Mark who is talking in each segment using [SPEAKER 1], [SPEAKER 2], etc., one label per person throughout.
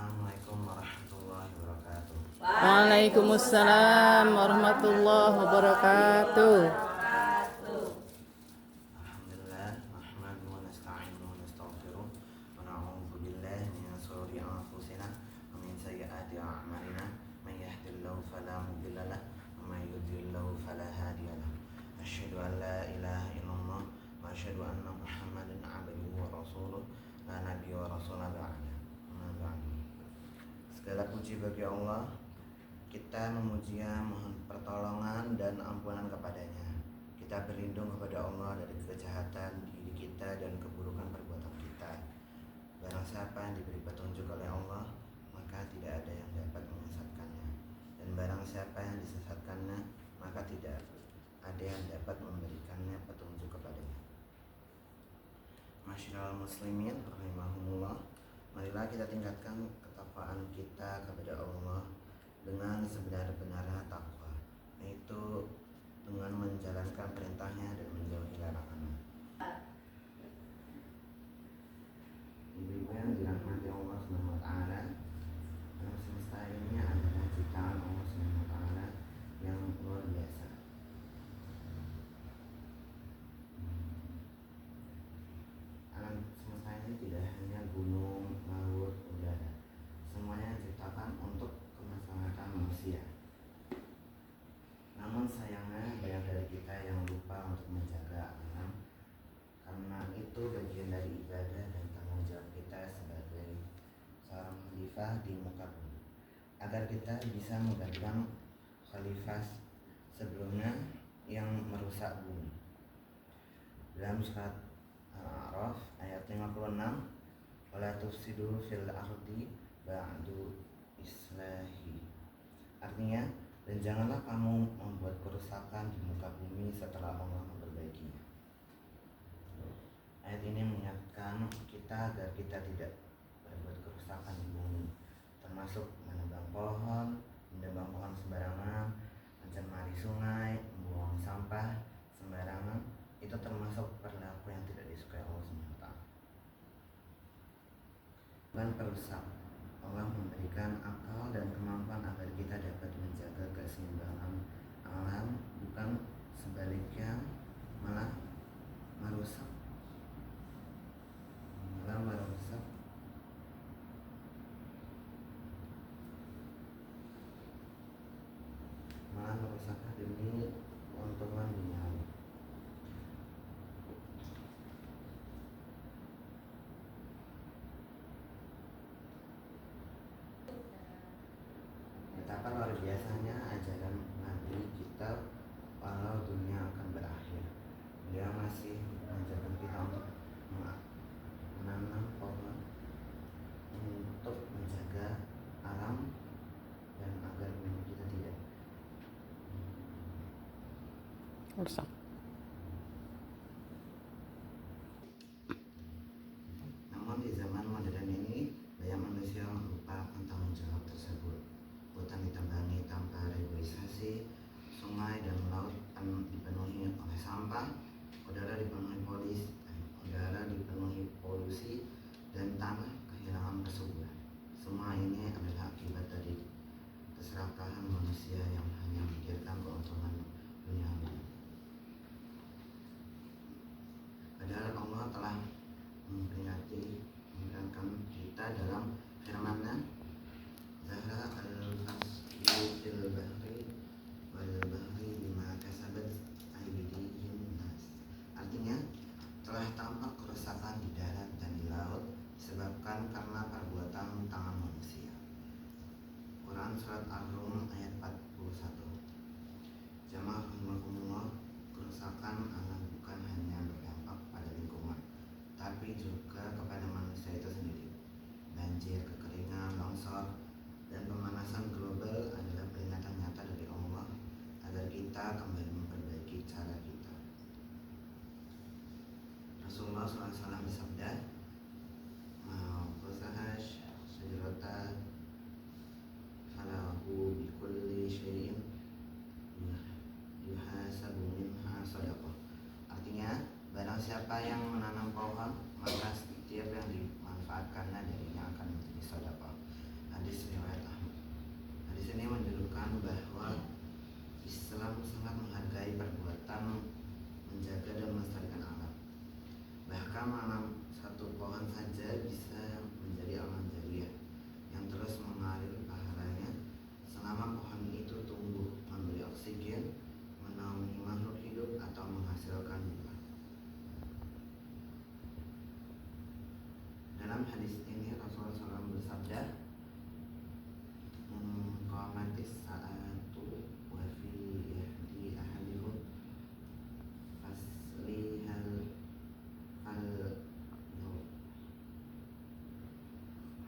[SPEAKER 1] Assalamualaikum warahmatullahi wabarakatuh.
[SPEAKER 2] Waalaikumsalam warahmatullahi wabarakatuh.
[SPEAKER 1] Alhamdulillah, nahmaduhu wa nasta'inuhu wa nastaghfiruh wa na'udzu billahi min shururi anfusina wa min sayyiati a'malina. May yahdihillahu fala mudilla lahu wa may yudlilhu fala hadiya lahu. Asyhadu an la ilaha illallah wa asyhadu anna Muhammadan 'abduhu wa rasuluh la nabiyya wa rasula ba'da. Amma ba'du. Segala puji bagi Allah. Kita memujinya, mohon pertolongan dan ampunan kepadanya. Kita berlindung kepada Allah dari kejahatan diri kita dan keburukan perbuatan kita. Barang siapa yang diberi petunjuk oleh Allah, maka tidak ada yang dapat menyesatkannya. Dan barang siapa yang disesatkannya, maka tidak ada yang dapat memberikannya petunjuk kepadanya. Masyaallah muslimin rahimahumullah, marilah kita tingkatkan ketakwaan kita kepada Allah dengan sebenar-benarnya takwa, yaitu dengan menjalankan perintahnya dan menjauhi larangannya. Ibu-ibu yang dirahmati Allah Subhanahu wa taala, alam semesta ini adalah ciptaan Allah Subhanahu wa taala yang luar biasa. Alam semesta ini tidak hanya gunung, laut, udara. Semuanya diciptakan untuk kemaslahatan manusia. Namun sayangnya banyak dari kita yang lupa untuk menjaga alam, karena itu bagian dari ibadah dan tanggung jawab kita sebagai seorang khalifah di muka bumi, agar kita bisa menggantikan khalifah sebelumnya yang merusak bumi. Dalam surat Al-A'raf ayat 56, wala tufsidu fil ardi ba'du islahi. Artinya, dan janganlah kamu membuat kerusakan di muka bumi setelah Allah memperbaikinya. Ayat ini mengingatkan kita agar kita tidak berbuat kerusakan di bumi, termasuk menebang pohon sembarangan, mencemari sungai, membuang sampah sembarangan. Itu termasuk perilaku yang tidak disukai Allah SWT. Dan perusak, Allah memberikan akal dan kemampuan agar kita dapat menjaga keseimbangan alam, bukan sebaliknya malah merusak. Malah merusaknya demi keuntungan duniawi. Betapa luar biasanya ajaran Nabi kita walau dunia akan berakhir. Dia masih mengajarkan kita untuk menanam pohon, untuk menjaga alam, dan agar bumi kita tidak
[SPEAKER 2] Rusak.
[SPEAKER 1] Namun di zaman modern ini banyak manusia melupakan tanggung jawab tersebut. Hutan ditebangi tanpa regularisasi, sungai dan laut dipenuhi oleh sampah, udara dipenuhi polusi, dan tanah kehilangan kesuburan. Semua ini adalah akibat dari keserakahan manusia yang hanya memikirkan keuntungan duniawi. Padahal Allah telah memperingatkan kita dalam firman-Nya, Zahra al-faslu fil bahri wal bahri bima kasabat aydihim nas. Artinya, telah tampak kerusakan di darat dan di laut disebabkan karena perbuatan tangan manusia. Quran surat Ar-Rum ayat 41. Jamaah rahimakumullah, kerusakan alam bukan hanya berdampak pada lingkungan, tapi juga kepada manusia itu sendiri. Banjir, kekeringan, longsor, dan pemanasan global adalah peringatan nyata dari Allah agar kita kembali memperbaiki cara kita. Rasulullah SAW bersabda, "Qasaha syajarata falahu bikulli syai'in yuhasabu minha shadaqah." Artinya, barang siapa yang menanam pohon, maka setiap yang dimanfaatkannya darinya akan menjadi sedekah. sangat menghargai perbuatan menjaga dan melestarikan alam. Bahkan menanam satu pohon saja bisa menjadi amal jariah yang terus mengalir pahalanya selama pohon itu tumbuh, memberi oksigen, menaungi makhluk hidup atau menghasilkan buah. Dalam hadis ini Rasulullah SAW bersabda, "Qamatis sa'atu wa fi yahdi ahadikum faslihal fal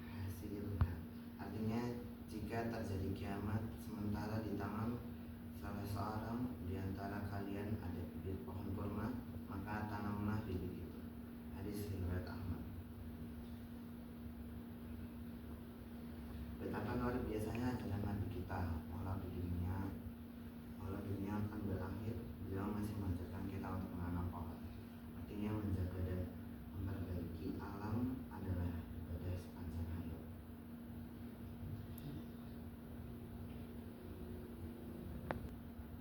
[SPEAKER 1] hasilha." Artinya, jika terjadi kiamat sementara di tangan salah seorang di antara kalian ada bibit pohon kurma, maka tanamlah bibit itu. Hadis riwayat Ahmad. Betapa luar biasanya ajaran Nabi kita, walau dunia akan berakhir, beliau masih mengajarkan kita untuk menanam pohon. Artinya menjaga dan memperbaiki alam adalah ibadah sepanjang hayat.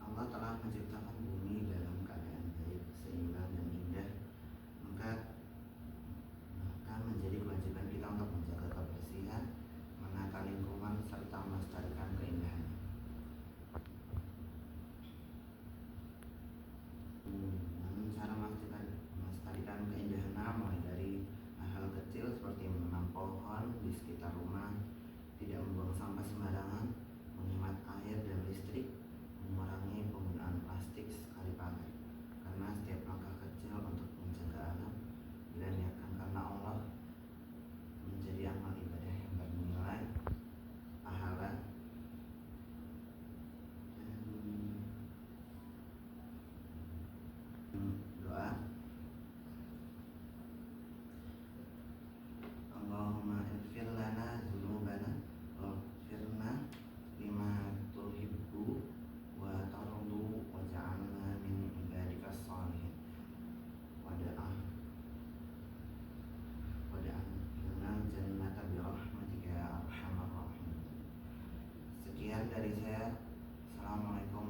[SPEAKER 1] Allah telah menciptakan bumi dalam keadaan baik, seimbang dan indah. Maka menjadi kewajiban kita untuk menjaga kebersihan, menata lingkungan serta melestarikan keindahannya. Namun cara melestarikan keindahan mulai dari hal kecil seperti menanam pohon di sekitar rumah, tidak membuang sampah sembarangan, menghemat air dan listrik, mengurangi penggunaan plastik sekali pakai. Karena setiap langkah kecil untuk menjaga alam bila niatkan karena Allah menjadi amal ibadah yang bernilai pahala. Doa, Allahumma ighfir lana dzunubana waghfirna lima tuhibbu wa tardu waj'alna min ibadikas sholihin wada'alna jannata birahmatika ya arhamar rahimin. Sekian dari saya. Assalamualaikum